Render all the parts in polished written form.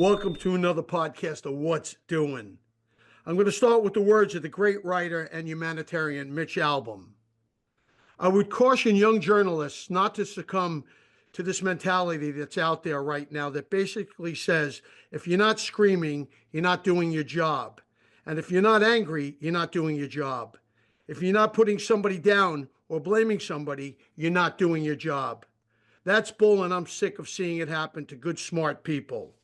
Welcome to another podcast of What's Doing. I'm going to start with the words of the great writer and humanitarian Mitch Albom. I would caution young journalists not to succumb to this mentality that's out there right now that basically says, if you're not screaming, you're not doing your job. And if you're not angry, you're not doing your job. If you're not putting somebody down or blaming somebody, you're not doing your job. That's bull, and I'm sick of seeing it happen to good, smart people.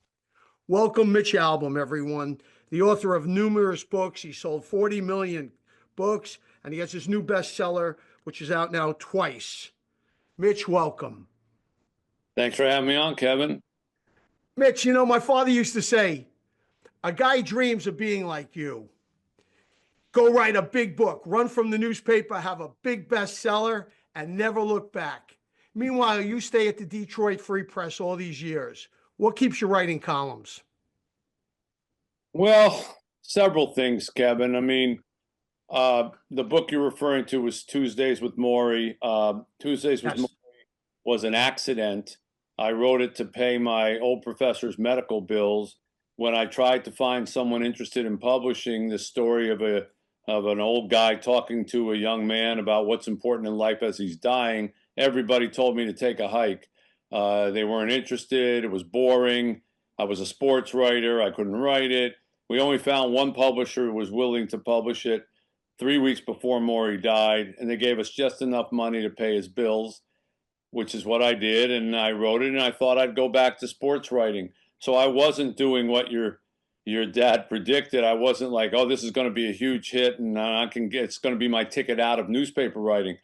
Welcome, Mitch Albom, everyone. The author of numerous books. He sold 40 million books, and he has his new bestseller, which is out now twice. Mitch, welcome. Thanks for having me on, Kevin. Mitch, my father used to say, a guy dreams of being like you. Go write a big book, run from the newspaper, have a big bestseller, and never look back. Meanwhile, you stay at the Detroit Free Press all these years. What keeps you writing columns? Well, several things, Kevin. The book you're referring to was Tuesdays with Morrie. Tuesdays with Morrie was an accident. I wrote it to pay my old professor's medical bills. When I tried to find someone interested in publishing the story of an old guy talking to a young man about what's important in life as he's dying, everybody told me to take a hike. They weren't interested. It was boring. I was a sports writer. I couldn't write it. We only found one publisher who was willing to publish it 3 weeks before Morrie died, and they gave us just enough money to pay his bills, which is what I did, and I wrote it, and I thought I'd go back to sports writing. So I wasn't doing what your dad predicted. I wasn't like, oh, this is going to be a huge hit, and it's going to be my ticket out of newspaper writing.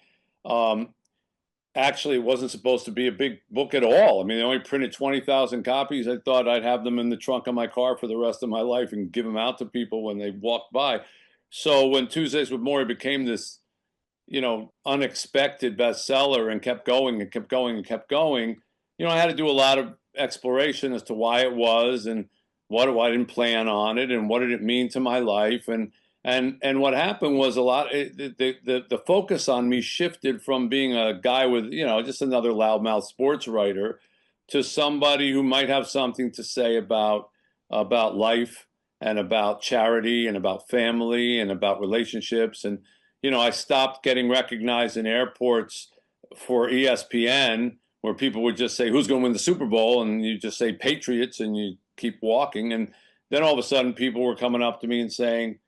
Actually, it wasn't supposed to be a big book at all. They only printed 20,000 copies. I thought I'd have them in the trunk of my car for the rest of my life and give them out to people when they walked by. So when Tuesdays with Morrie became this, unexpected bestseller and kept going and kept going and kept going, I had to do a lot of exploration as to why it was and what I didn't plan on it and what did it mean to my life. And what happened was the focus on me shifted from being a guy with, just another loudmouth sports writer to somebody who might have something to say about life and about charity and about family and about relationships. And, I stopped getting recognized in airports for ESPN, where people would just say, who's going to win the Super Bowl? And you just say Patriots and you keep walking. And then all of a sudden people were coming up to me and saying,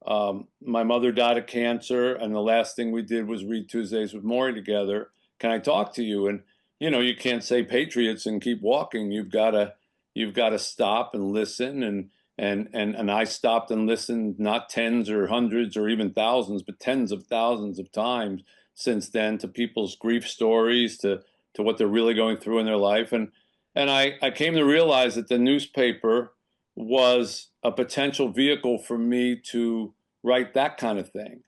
my mother died of cancer, and the last thing we did was read Tuesdays with Morrie together. Can I talk to you? And you can't say Patriots and keep walking. You've got to stop and listen. And I stopped and listened, not tens or hundreds or even thousands, but tens of thousands of times since then, to people's grief stories, to what they're really going through in their life. And I came to realize that the newspaper was a potential vehicle for me to write that kind of thing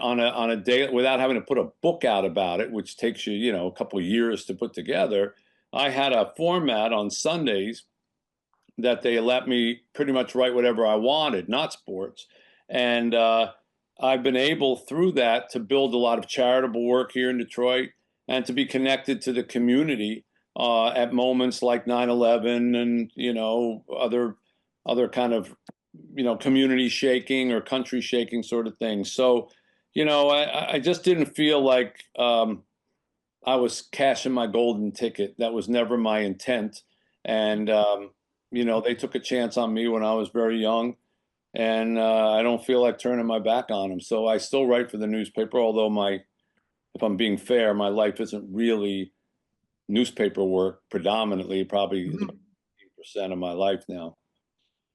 on a day without having to put a book out about it, which takes you, a couple of years to put together. I had a format on Sundays that they let me pretty much write whatever I wanted, not sports. And I've been able through that to build a lot of charitable work here in Detroit and to be connected to the community at moments like 9/11 and, other kind of, community shaking or country shaking sort of things. So, I just didn't feel like I was cashing my golden ticket. That was never my intent. And, they took a chance on me when I was very young, and I don't feel like turning my back on them. So I still write for the newspaper, although if I'm being fair, my life isn't really newspaper work predominantly, probably 50% of my life now.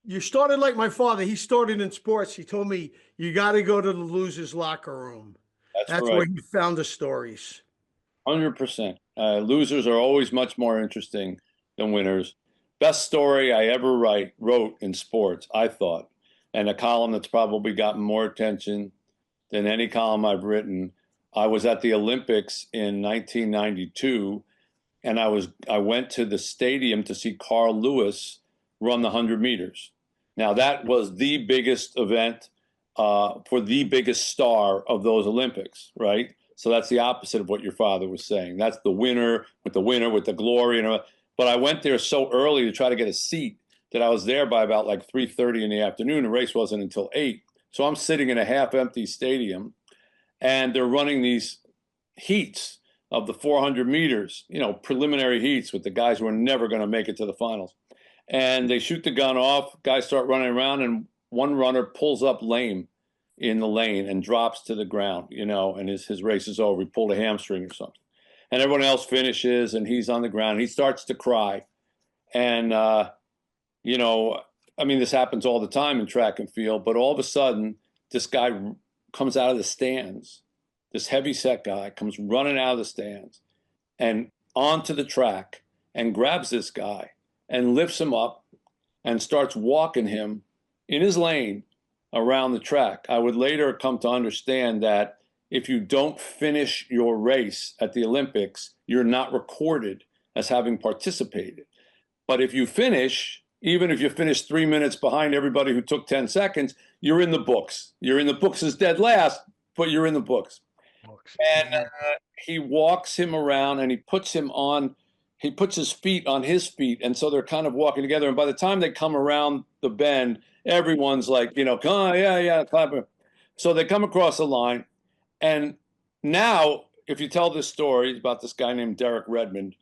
You started like my father. He started in sports. He told me, you got to go to the loser's locker room. That's right. where he found the stories. 100%. Losers are always much more interesting than winners. Best story I ever wrote in sports, I thought, and a column that's probably gotten more attention than any column I've written. I was at the Olympics in 1992, and I went to the stadium to see Carl Lewis run the 100 meters. Now, that was the biggest event for the biggest star of those Olympics, right? So that's the opposite of what your father was saying. That's the winner with the glory. But I went there so early to try to get a seat that I was there by about like 3:30 in the afternoon. The race wasn't until 8. So I'm sitting in a half-empty stadium, and they're running these heats of the 400 meters, preliminary heats with the guys who are never going to make it to the finals. And they shoot the gun off, guys start running around, and one runner pulls up lame in the lane and drops to the ground, and his race is over. He pulled a hamstring or something. And everyone else finishes, and he's on the ground. He starts to cry. And, this happens all the time in track and field, but all of a sudden, this guy comes out of the stands. This heavy-set guy comes running out of the stands and onto the track and grabs this guy and lifts him up and starts walking him in his lane around the track. I would later come to understand that if you don't finish your race at the Olympics, you're not recorded as having participated. But if you finish, even if you finish 3 minutes behind everybody who took 10 seconds, you're in the books. You're in the books as dead last, but you're in the books. And he walks him around, and he puts his feet on his feet. And so they're kind of walking together. And by the time they come around the bend, everyone's like, come on, yeah, clap. So they come across the line. And now, if you tell this story about this guy named Derek Redmond,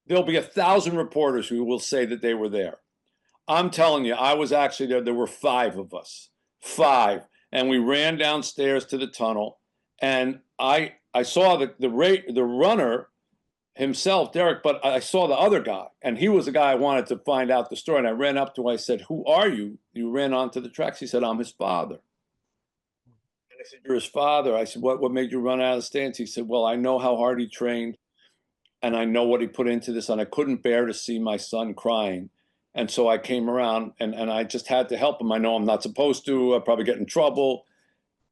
there'll be 1,000 reporters who will say that they were there. I'm telling you, I was actually there. There were 5 of us, 5. And we ran downstairs to the tunnel. And I saw the runner himself, Derek, but I saw the other guy, and he was the guy I wanted to find out the story. And I ran up to him. I said, "Who are you?" You ran onto the tracks. He said, "I'm his father." And I said, "You're his father?" I said, "What made you run out of the stands?" He said, "Well, I know how hard he trained, and I know what he put into this, and I couldn't bear to see my son crying. And so I came around, and I just had to help him. I know I'm not supposed to. I'll probably get in trouble."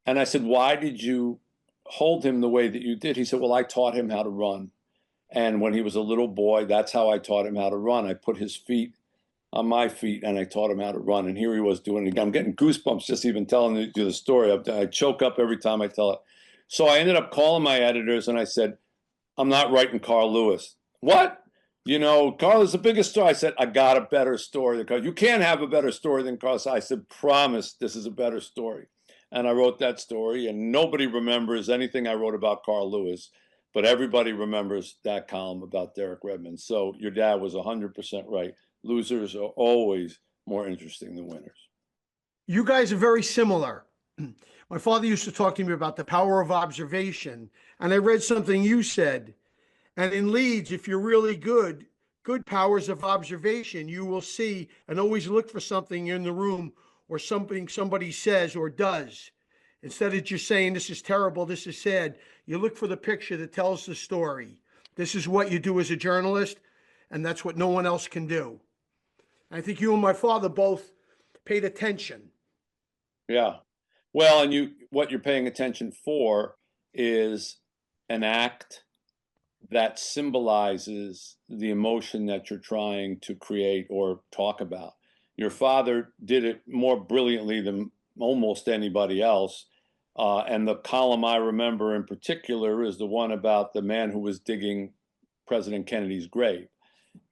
And I said, "Why did you hold him the way that you did?" He said, "Well, I taught him how to run. And when he was a little boy, that's how I taught him how to run. I put his feet on my feet, and I taught him how to run." And here he was doing it. I'm getting goosebumps just even telling you the story. I choke up every time I tell it. So I ended up calling my editors, and I said, "I'm not writing Carl Lewis." "What? Carl is the biggest story." I said, "I got a better story than Carl." "You can't have a better story than Carl." I said, "Promise, this is a better story." And I wrote that story, and nobody remembers anything I wrote about Carl Lewis, but everybody remembers that column about Derek Redmond. So your dad was 100% right. Losers are always more interesting than winners. You guys are very similar. My father used to talk to me about the power of observation, and I read something you said. And in leads, if you're really good powers of observation, you will see and always look for something in the room or something somebody says or does. Instead of just saying, "This is terrible, this is sad," you look for the picture that tells the story. This is what you do as a journalist, and that's what no one else can do. I think you and my father both paid attention. Yeah. Well, and what you're paying attention for is an act that symbolizes the emotion that you're trying to create or talk about. Your father did it more brilliantly than almost anybody else. And the column I remember in particular is the one about the man who was digging President Kennedy's grave.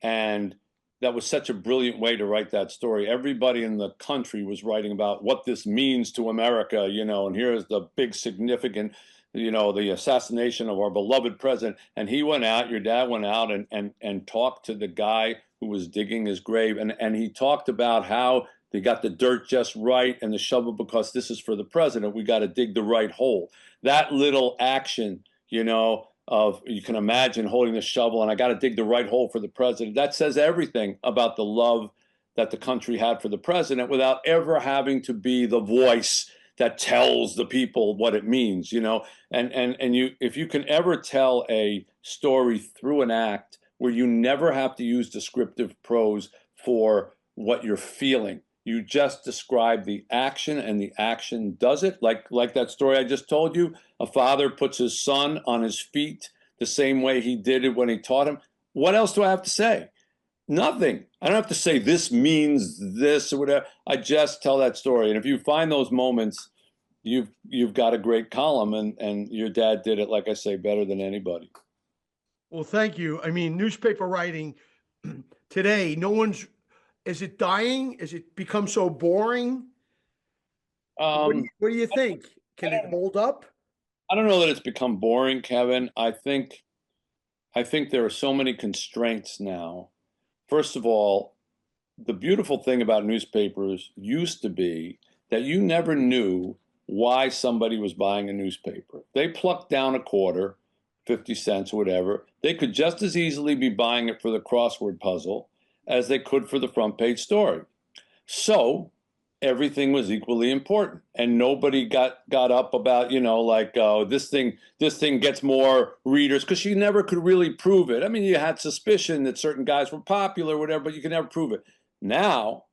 And that was such a brilliant way to write that story. Everybody in the country was writing about what this means to America, and here's the big significant, the assassination of our beloved president. And he went out, your dad went out and talked to the guy who was digging his grave. And he talked about how they got the dirt just right and the shovel, because this is for the president. We got to dig the right hole. That little action, of, you can imagine holding the shovel, and I got to dig the right hole for the president. That says everything about the love that the country had for the president without ever having to be the voice that tells the people what it means, and if you can ever tell a story through an act where you never have to use descriptive prose for what you're feeling, you just describe the action, and the action does it. Like that story I just told you, a father puts his son on his feet the same way he did it when he taught him. What else do I have to say? Nothing. I don't have to say this means this or whatever. I just tell that story. And if you find those moments, you've got a great column, and your dad did it, like I say, better than anybody. Well, thank you. I mean, newspaper writing today, no one's Is it dying? Is it become so boring? Um, What do you think? Can it hold up? I don't know that it's become boring, Kevin. I think there are so many constraints now. First of all, the beautiful thing about newspapers used to be that you never knew why somebody was buying a newspaper. They plucked down a quarter, 50 cents, whatever. They could just as easily be buying it for the crossword puzzle as they could for the front page story. So everything was equally important, and nobody got up about, like, oh, this thing gets more readers, because you never could really prove it. I mean, you had suspicion that certain guys were popular, whatever, but you could never prove it. Now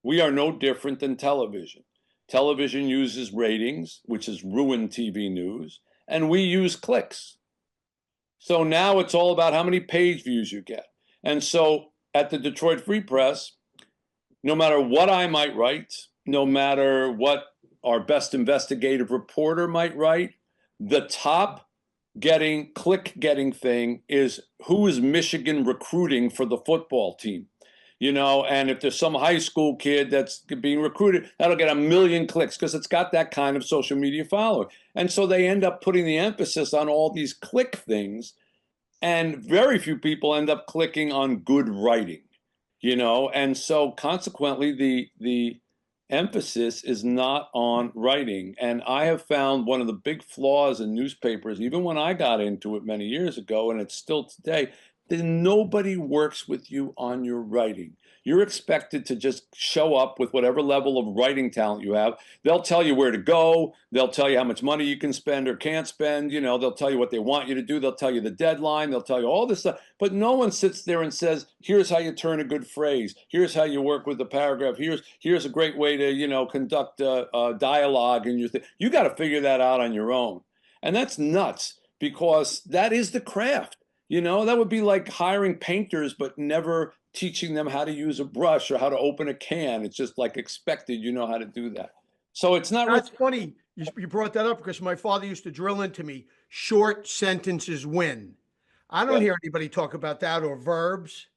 we are no different than television. Television uses ratings, which has ruined TV news, and we use clicks. So now it's all about how many page views you get. And so at the Detroit Free Press, no matter what I might write, no matter what our best investigative reporter might write, the top click getting thing is, who is Michigan recruiting for the football team? And if there's some high school kid that's being recruited, that'll get 1 million clicks because it's got that kind of social media following. And so they end up putting the emphasis on all these click things, and very few people end up clicking on good writing. And so consequently the emphasis is not on writing. And I have found one of the big flaws in newspapers, even when I got into it many years ago, and it's still today, that nobody works with you on your writing. You're expected to just show up with whatever level of writing talent you have. They'll tell you where to go. They'll tell you how much money you can spend or can't spend. They'll tell you what they want you to do. They'll tell you the deadline. They'll tell you all this stuff. But no one sits there and says, here's how you turn a good phrase. Here's how you work with the paragraph. Here's a great way to, conduct a dialogue in your thing. You got to figure that out on your own. And that's nuts, because that is the craft. That would be like hiring painters, but never teaching them how to use a brush or how to open a can. It's just like expected, how to do that. So it's not That's funny. You brought that up because my father used to drill into me, short sentences win. I don't hear anybody talk about that, or verbs.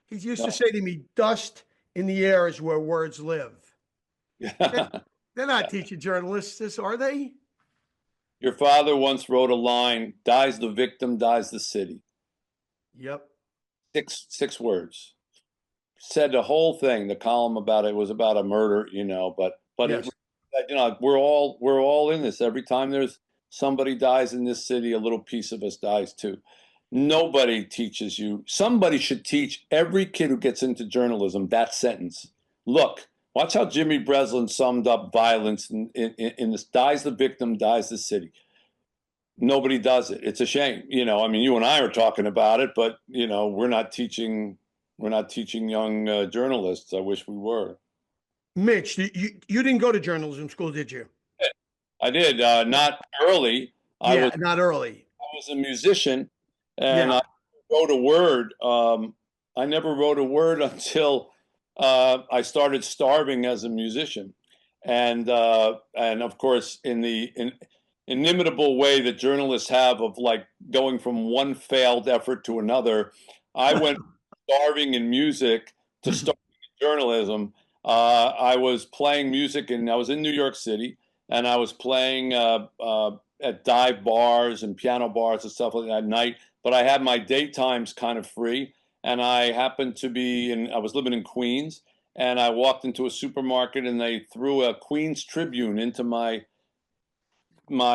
He used to say to me, dust in the air is where words live. They're not teaching journalists this, are they? Your father once wrote a line: dies the victim, dies the city. Yep. Six words. Said the whole thing. The column about it was about a murder, but Yes. we're all in this. Every time there's somebody dies in this city, a little piece of us dies too. Nobody teaches you. Somebody should teach every kid who gets into journalism that sentence. Look, watch how Jimmy Breslin summed up violence in this: dies the victim, dies the city. Nobody does it. It's a shame. I mean, you and I are talking about it, but we're not teaching young journalists. I wish we were. Mitch, you didn't go to journalism school, did you? I did, not early. Yeah, not early. I was a musician, and Yeah. I wrote a word. I never wrote a word until I started starving as a musician, and of course, in the inimitable way that journalists have of like going from one failed effort to another, I went starving in music to starting in journalism. I was playing music, and I was in New York City, and I was playing at dive bars and piano bars and stuff like that at night. But I had my daytimes kind of free, and I happened to I was living in Queens, and I walked into a supermarket, and they threw a Queens Tribune into my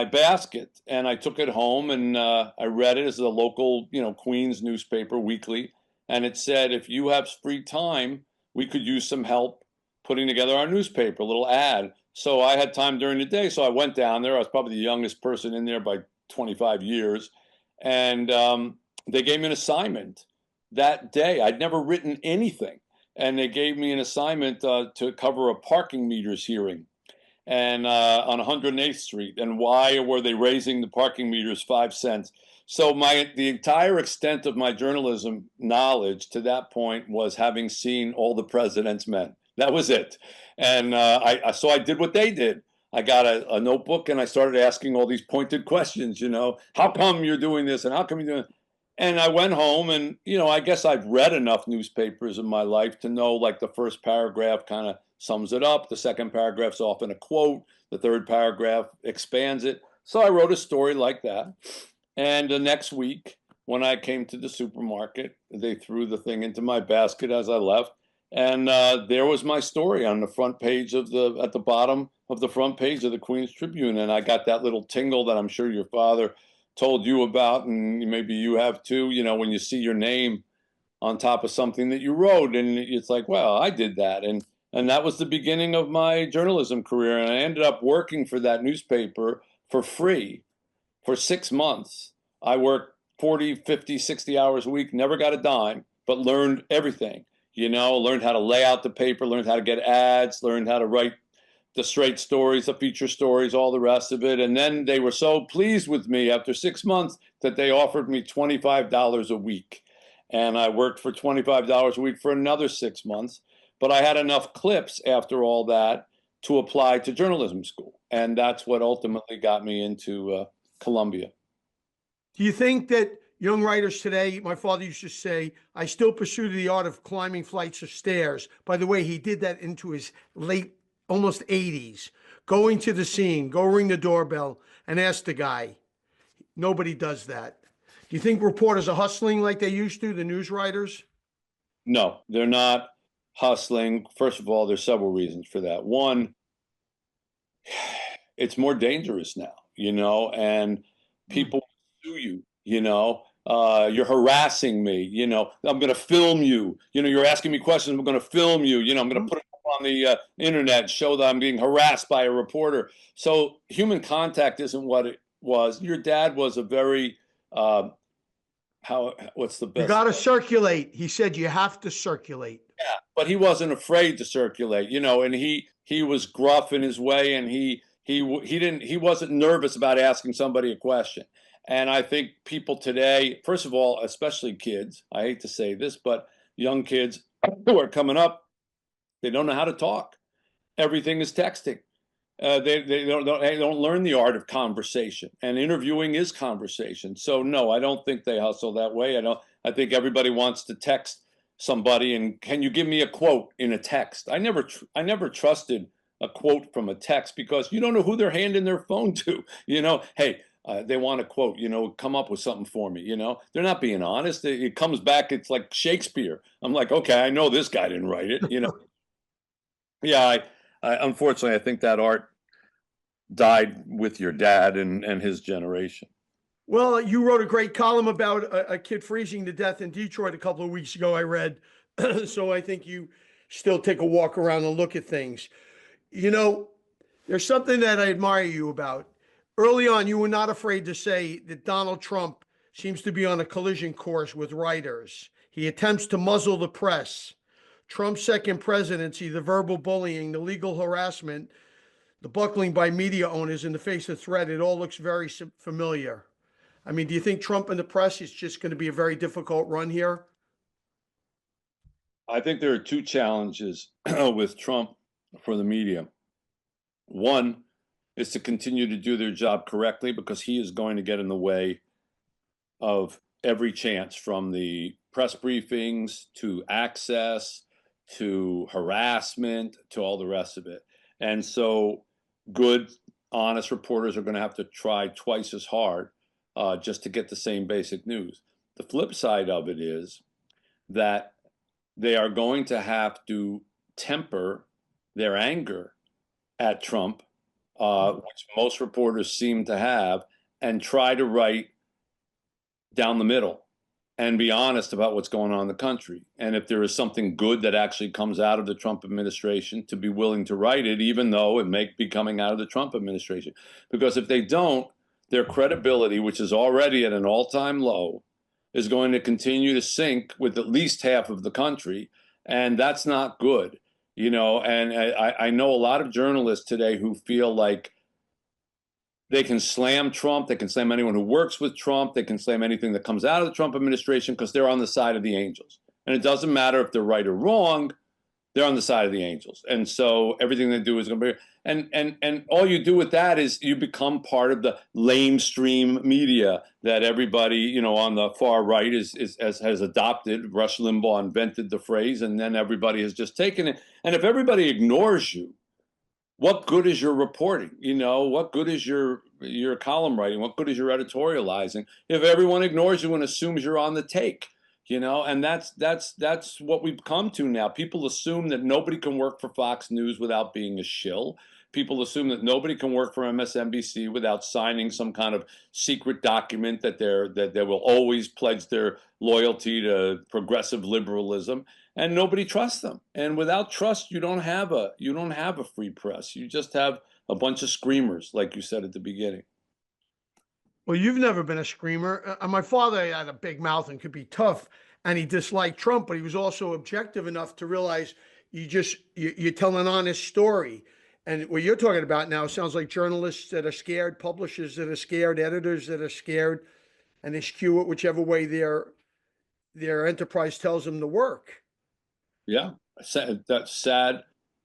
basket, and I took it home, and I read it as a local, Queens newspaper weekly, and it said, if you have free time, we could use some help putting together our newspaper, a little ad. So I had time during the day, so I went down there. I was probably the youngest person in there by 25 years, and they gave me an assignment that day. I'd never written anything, and they gave me an assignment to cover a parking meters hearing, and on 108th Street, and why were they raising the parking meters 5 cents? So the entire extent of my journalism knowledge to that point was having seen All the President's Men. That was it. And so I did what they did. I got a notebook, and I started asking all these pointed questions. How come you're doing this, and how come you're doing it? And I went home and, I guess I've read enough newspapers in my life to know like the first paragraph kind of sums it up. The second paragraph's often a quote. The third paragraph expands it. So I wrote a story like that. And the next week, when I came to the supermarket, they threw the thing into my basket as I left. And there was my story on the front page at the bottom of the front page of the Queen's Tribune. And I got that little tingle that I'm sure your father told you about, and maybe you have too, when you see your name on top of something that you wrote, and it's like, well, I did that. And that was the beginning of my journalism career. And I ended up working for that newspaper for free for 6 months. I worked 40, 50, 60 hours a week, never got a dime, but learned everything, learned how to lay out the paper, learned how to get ads, learned how to write the straight stories, the feature stories, all the rest of it. And then they were so pleased with me after 6 months that they offered me $25 a week. And I worked for $25 a week for another 6 months. But I had enough clips after all that to apply to journalism school. And that's what ultimately got me into Columbia. Do you think that young writers today, my father used to say, I still pursue the art of climbing flights of stairs. By the way, he did that into his late, almost 80s, going to the scene, go ring the doorbell and ask the guy. Nobody does that. Do you think reporters are hustling like they used to, the news writers? No, they're not hustling. First of all, there's several reasons for that. One, it's more dangerous now, and people sue you, you're harassing me, I'm going to film you, you're asking me questions, I'm going to film you, I'm going to put it on the internet, show that I'm being harassed by a reporter. So human contact isn't what it was. Your dad was a very, what's the best? You got to circulate. He said you have to circulate. Yeah, but he wasn't afraid to circulate, and he was gruff in his way, and he wasn't nervous about asking somebody a question. And I think people today, first of all, especially kids, I hate to say this, but young kids who are coming up, they don't know how to talk. Everything is texting. They don't learn the art of conversation, and interviewing is conversation. So no, I don't think they hustle that way. I think everybody wants to text somebody and can you give me a quote in a text? I never trusted a quote from a text because you don't know who they're handing their phone to. Hey, they want a quote. Come up with something for me. They're not being honest. It comes back. It's like Shakespeare. I'm like, okay, I know this guy didn't write it. Yeah. Unfortunately, I think that art died with your dad and his generation. Well, you wrote a great column about a kid freezing to death in Detroit a couple of weeks ago, I read. So I think you still take a walk around and look at things. There's something that I admire you about. Early on, you were not afraid to say that Donald Trump seems to be on a collision course with writers. He attempts to muzzle the press. Trump's second presidency, the verbal bullying, the legal harassment, the buckling by media owners in the face of threat, it all looks very familiar. I mean, do you think Trump and the press is just going to be a very difficult run here? I think there are two challenges with Trump for the media. One is to continue to do their job correctly because he is going to get in the way of every chance, from the press briefings to access to harassment to all the rest of it. And so good, honest reporters are going to have to try twice as hard just to get the same basic news. The flip side of it is that they are going to have to temper their anger at Trump, which most reporters seem to have, and try to write down the middle and be honest about what's going on in the country. And if there is something good that actually comes out of the Trump administration, to be willing to write it, even though it may be coming out of the Trump administration. Because if they don't, their credibility, which is already at an all-time low, is going to continue to sink with at least half of the country. And that's not good. And I know a lot of journalists today who feel like they can slam Trump, they can slam anyone who works with Trump, they can slam anything that comes out of the Trump administration because they're on the side of the angels. And it doesn't matter if they're right or wrong, they're on the side of the angels. And so everything they do is going to be, and all you do with that is you become part of the lamestream media that everybody, you know, on the far right has adopted. Rush Limbaugh invented the phrase, and then everybody has just taken it. And if everybody ignores you, what good is your reporting? You know, what good is your column writing? What good is your editorializing if everyone ignores you and assumes you're on the take? You know, and that's what we've come to now. People assume that nobody can work for Fox News without being a shill. People assume that nobody can work for MSNBC without signing some kind of secret document that they will always pledge their loyalty to progressive liberalism, and nobody trusts them. And without trust, you don't have a free press. You just have a bunch of screamers, like you said at the beginning. Well, you've never been a screamer. My father had a big mouth and could be tough, and he disliked Trump, but he was also objective enough to realize you tell an honest story. And what you're talking about now sounds like journalists that are scared, publishers that are scared, editors that are scared, and they skew it whichever way their enterprise tells them to work. Yeah, that's sad,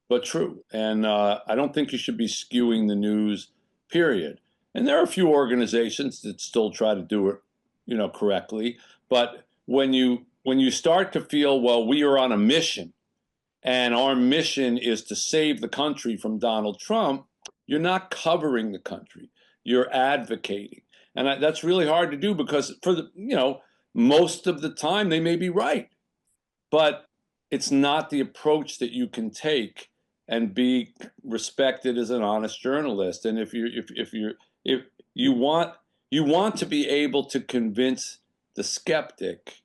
but true. And I don't think you should be skewing the news, period. And there are a few organizations that still try to do it, you know, correctly. But when you start to feel, well, we are on a mission, and our mission is to save the country from Donald Trump, you're not covering the country. You're advocating, and that's really hard to do because most of the time they may be right, but it's not the approach that you can take and be respected as an honest journalist. And if you want to be able to convince the skeptic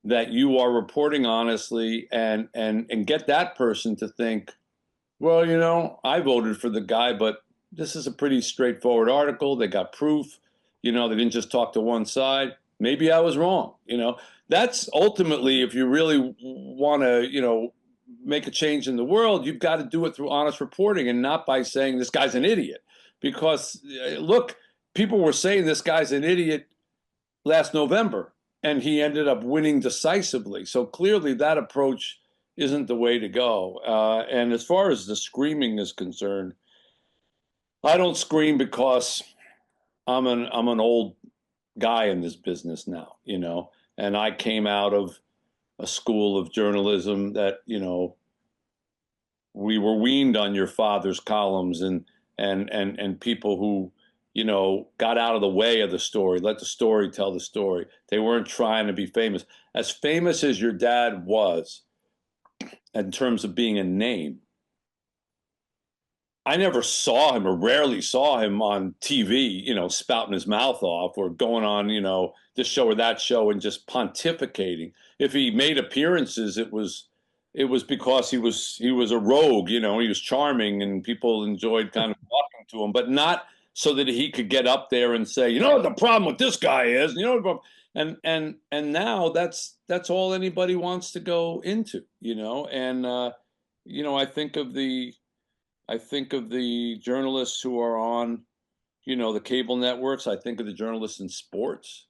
that you are reporting honestly, and get that person to think, well, you know, I voted for the guy, but this is a pretty straightforward article. They got proof. You know, they didn't just talk to one side. Maybe I was wrong. You know, that's ultimately, if you really want to, you know, make a change in the world, you've got to do it through honest reporting and not by saying this guy's an idiot. Because look, people were saying this guy's an idiot last November, and he ended up winning decisively. So clearly that approach isn't the way to go. And as far as the screaming is concerned, I don't scream because I'm an old guy in this business now, you know, and I came out of a school of journalism that, you know, we were weaned on your father's columns and people who, you know, got out of the way of the story, let the story tell the story. They weren't trying to be famous. As famous as your dad was in terms of being a name, I never saw him, or rarely saw him on TV, you know, spouting his mouth off or going on, you know, this show or that show and just pontificating. If he made appearances, it was because he was a rogue, you know, he was charming and people enjoyed kind of talking to him, but not so that he could get up there and say, you know, what the problem with this guy is, you know, and now that's all anybody wants to go into, you know, and you know, I think of the journalists who are on, you know, the cable networks. I think of the journalists in sports.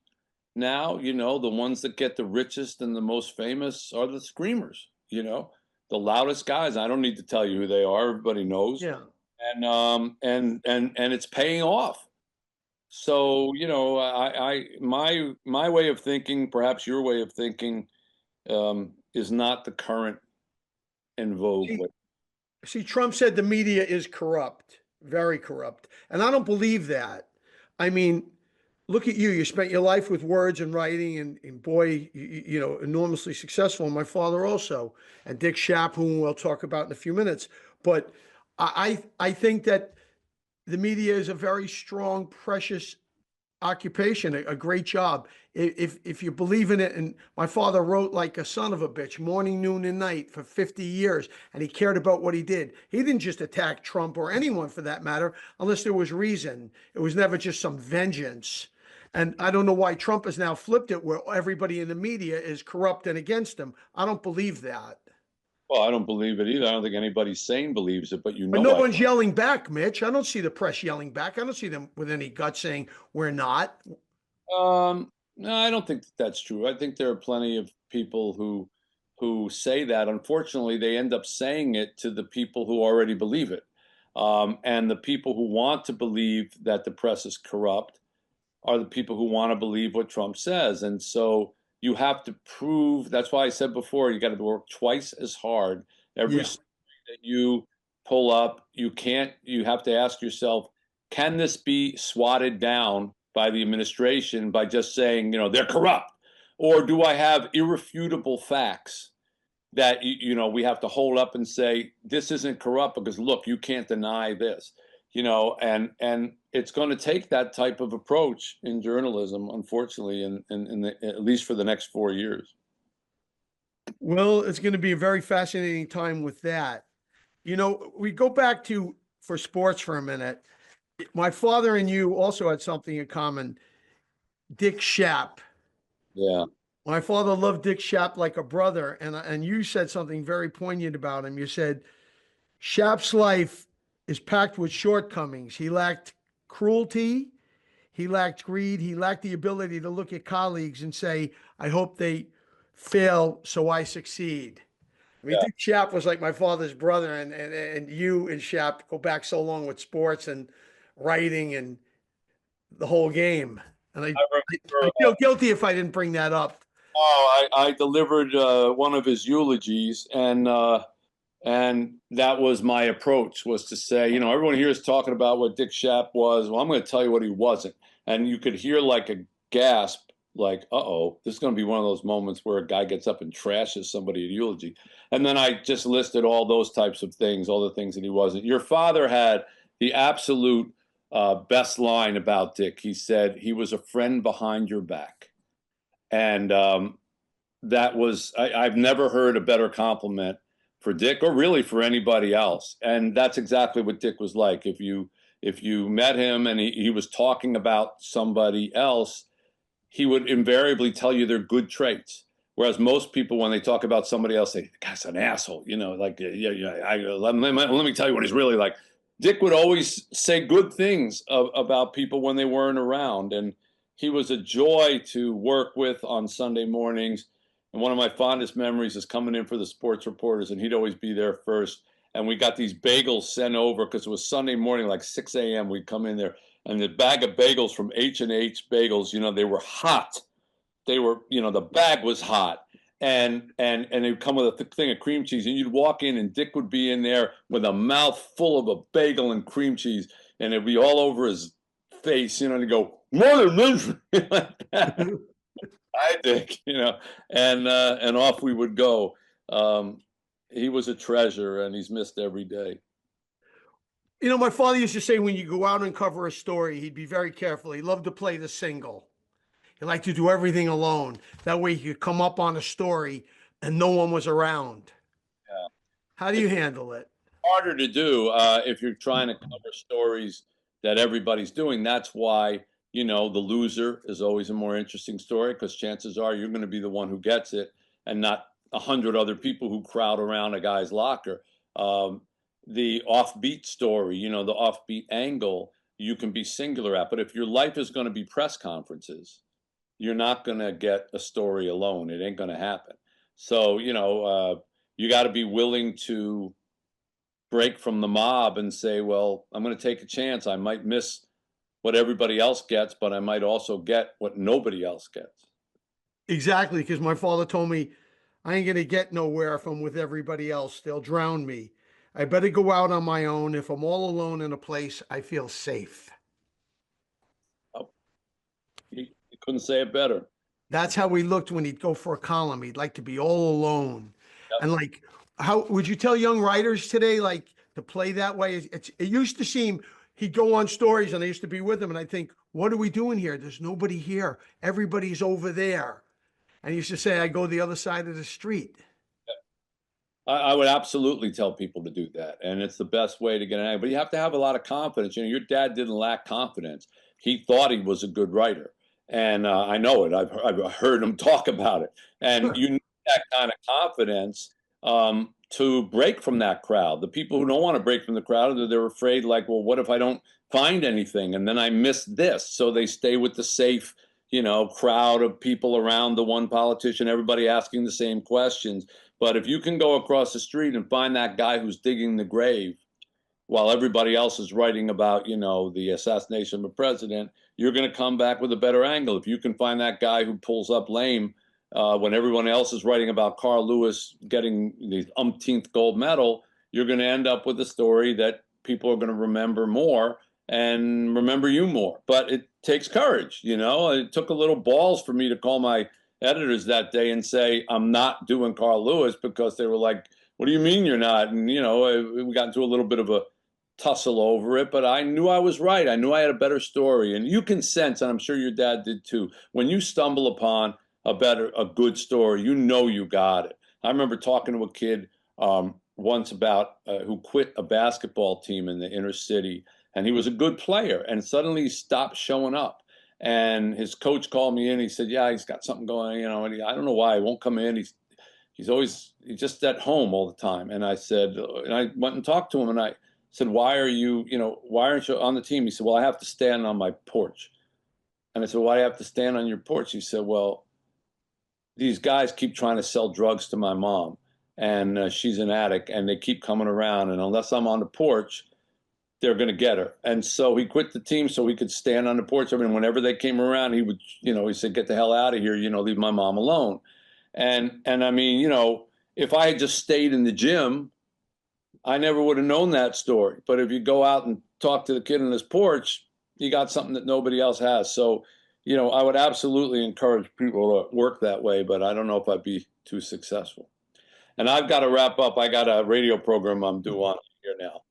Now, you know, the ones that get the richest and the most famous are the screamers, you know, the loudest guys. I don't need to tell you who they are. Everybody knows. Yeah. And it's paying off. So, you know, my way of thinking, perhaps your way of thinking, is not the current in vogue. See, Trump said the media is corrupt, very corrupt. And I don't believe that. I mean, look at you. You spent your life with words and writing, and boy, you know, enormously successful. And my father also, and Dick Schaap, whom we'll talk about in a few minutes. But I think that the media is a very strong, precious occupation, a great job. If you believe in it, and my father wrote like a son of a bitch, morning, noon, and night for 50 years, and he cared about what he did. He didn't just attack Trump or anyone for that matter, unless there was reason. It was never just some vengeance. And I don't know why Trump has now flipped it where everybody in the media is corrupt and against him. I don't believe that. Well, I don't believe it either. I don't think anybody sane believes it, but you But know, no one's yelling back, Mitch. I don't see the press yelling back. I don't see them with any guts saying we're not. No, I don't think that's true. I think there are plenty of people who who say that, unfortunately, they end up saying it to the people who already believe it. And the people who want to believe that the press is corrupt are the people who want to believe what Trump says. And so you have to prove, that's why I said before, you got to work twice as hard. Every Yeah. story that you pull up, you have to ask yourself, can this be swatted down by the administration by just saying, they're corrupt? Or do I have irrefutable facts that we have to hold up and say this isn't corrupt because look, you can't deny this, and it's going to take that type of approach in journalism, unfortunately, at least for the next 4 years. Well, it's going to be a very fascinating time with that. We go back to for sports for a minute. My father and you also had something in common. Dick Schaap. Yeah. My father loved Dick Schaap like a brother, and you said something very poignant about him. You said Schaap's life is packed with shortcomings. He lacked cruelty, he lacked greed, he lacked the ability to look at colleagues and say, "I hope they fail so I succeed." I mean, Yeah. Dick Schaap was like my father's brother, and you and Schaap go back so long with sports and writing and the whole game. And I remember, I feel guilty if I didn't bring that up. I delivered one of his eulogies, and that was my approach, was to say, everyone here is talking about what Dick Schaap was. Well, I'm going to tell you what he wasn't. And you could hear like a gasp, like, uh-oh, this is going to be one of those moments where a guy gets up and trashes somebody at eulogy. And then I just listed all those types of things, all the things that he wasn't. Your father had the absolute best line about Dick. He said he was a friend behind your back. And that was, I've never heard a better compliment for Dick, or really for anybody else. And that's exactly what Dick was like. If you met him and he was talking about somebody else, he would invariably tell you their good traits. Whereas most people, when they talk about somebody else, say, "The guy's an asshole," like, let me tell you what he's really like. Dick would always say good things about people when they weren't around. And he was a joy to work with on Sunday mornings. And one of my fondest memories is coming in for the sports reporters, and he'd always be there first. And we got these bagels sent over because it was Sunday morning, like 6 a.m. We'd come in there, and the bag of bagels from H&H Bagels, they were hot. They were, the bag was hot. And they would come with a thing of cream cheese, and you'd walk in, and Dick would be in there with a mouth full of a bagel and cream cheese, and it'd be all over his face, and he'd go, "Mother misery," like that. I think, and off we would go. He was a treasure, and he's missed every day. My father used to say when you go out and cover a story, he'd be very careful. He loved to play the single. He liked to do everything alone. That way he could come up on a story and no one was around. Yeah. How do you handle it? Harder to do if you're trying to cover stories that everybody's doing. That's why, the loser is always a more interesting story, because chances are you're going to be the one who gets it and not 100 other people who crowd around a guy's locker. The offbeat story, the offbeat angle, you can be singular at. But if your life is going to be press conferences, you're not going to get a story alone. It ain't going to happen. So, you got to be willing to break from the mob and say, well, I'm going to take a chance. I might miss what everybody else gets, but I might also get what nobody else gets. Exactly, because my father told me I ain't going to get nowhere if I'm with everybody else. They'll drown me. I better go out on my own. If I'm all alone in a place, I feel safe. Oh, he couldn't say it better. That's how he looked when he'd go for a column. He'd like to be all alone. Yep. And like, how would you tell young writers today, like, to play that way? It used to seem he'd go on stories and I used to be with him and I think, what are we doing here? There's nobody here. Everybody's over there. And he used to say, I go the other side of the street. I would absolutely tell people to do that. And it's the best way to get an angle. But you have to have a lot of confidence. Your dad didn't lack confidence. He thought he was a good writer. And I know it. I've heard him talk about it. And you need that kind of confidence to break from that crowd. The people who don't want to break from the crowd, they're afraid, like, well, what if I don't find anything? And then I miss this. So they stay with the safe, crowd of people around the one politician, everybody asking the same questions. But if you can go across the street and find that guy who's digging the grave while everybody else is writing about, the assassination of a president, you're going to come back with a better angle. If you can find that guy who pulls up lame when everyone else is writing about Carl Lewis getting the umpteenth gold medal, you're going to end up with a story that people are going to remember more and remember you more. But it takes courage, It took a little balls for me to call my editors that day and say, I'm not doing Carl Lewis, because they were like, what do you mean you're not? And, we got into a little bit of a tussle over it, but I knew I was right. I knew I had a better story. And you can sense, and I'm sure your dad did too, when you stumble upon a good story, you got it. I remember talking to a kid once about who quit a basketball team in the inner city, and he was a good player, and suddenly he stopped showing up. And his coach called me in. He said, yeah, he's got something going, and I don't know why he won't come in. He's just at home all the time. And I said, and I went and talked to him, and I said, why aren't you on the team? He said, well, I have to stand on my porch. And I said, why do I have to stand on your porch? He said, well, these guys keep trying to sell drugs to my mom, and she's an addict, and they keep coming around, and unless I'm on the porch, they're going to get her. And so he quit the team so he could stand on the porch. I mean, whenever they came around, he would, he said, get the hell out of here, leave my mom alone. And I mean, if I had just stayed in the gym, I never would have known that story. But if you go out and talk to the kid on his porch, you got something that nobody else has. So, I would absolutely encourage people to work that way, but I don't know if I'd be too successful. And I've got to wrap up. I got a radio program I'm due on here now.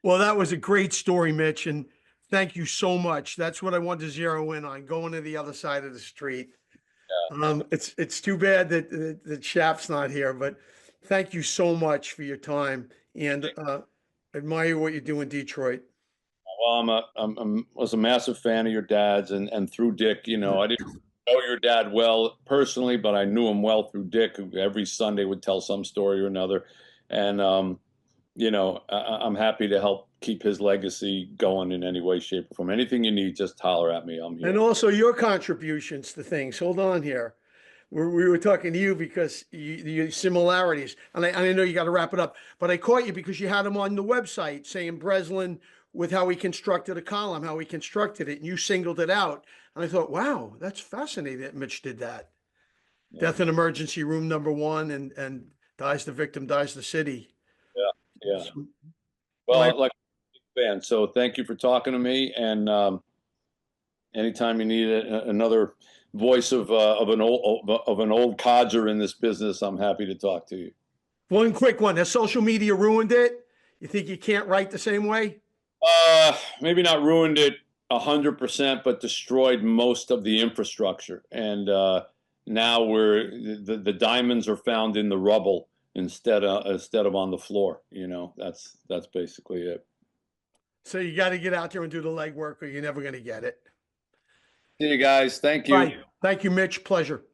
Well, that was a great story, Mitch, and thank you so much. That's what I wanted to zero in on, going to the other side of the street. Yeah. It's too bad that Shap's not here, but thank you so much for your time, and admire what you do in Detroit. Well, I was a massive fan of your dad's, and through Dick, I didn't know your dad well personally, but I knew him well through Dick, who every Sunday would tell some story or another. And, I'm happy to help keep his legacy going in any way, shape, or form. Anything you need, just holler at me. I'm here. And also your contributions to things. Hold on here. We were talking to you because your similarities, and I know you got to wrap it up, but I caught you because you had him on the website saying Breslin with how he constructed a column, how he constructed it, and you singled it out. And I thought, wow, that's fascinating that Mitch did that. Yeah. Death in emergency room #1, and dies the victim, dies the city. Yeah. Well, like a fan. So thank you for talking to me. And anytime you need another voice of an old codger in this business, I'm happy to talk to you. One quick one. Has social media ruined it? You think you can't write the same way? Maybe not ruined it 100%, but destroyed most of the infrastructure. And now the diamonds are found in the rubble instead of on the floor. That's basically it. So you got to get out there and do the legwork, or you're never going to get it. See you guys. Thank you. Bye. Thank you, Mitch. Pleasure.